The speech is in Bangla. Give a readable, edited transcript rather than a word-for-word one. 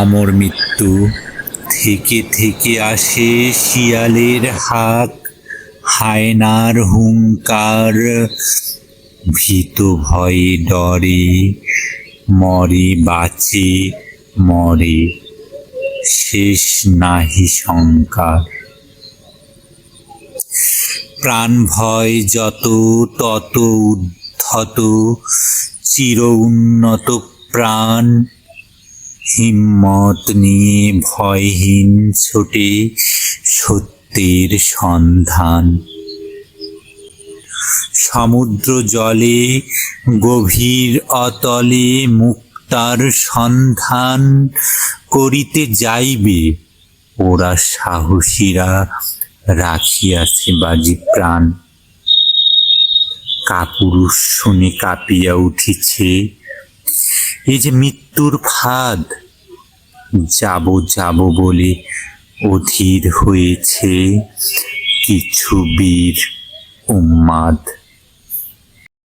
অমর মৃত্যু থেকে থেকে আসে শিয়ালের হাক, হায়নার হুঙ্কার, ভীত ভয়ে ডরে, মরে বাঁচে মরে, শেষ নাহি শঙ্কার। প্রাণ ভয় যত তত উদ্ধত, চির উন্নত প্রাণ, হিম্মত নিয়ে ভয়হীন ছোটে সত্যের সন্ধান। সমুদ্র জলে গভীর অতলে মুক্তার সন্ধান করিতে যাইবে, ওরা সাহসীরা রাখিয়াছে বাজি প্রাণ। কাপুরুষ শুনে কাঁপিয়া উঠিছে, এ যে মৃত্যুর ফাঁদ। যাব যাব বলে অধীর হয়েছে কিছু বীর উন্মাদ।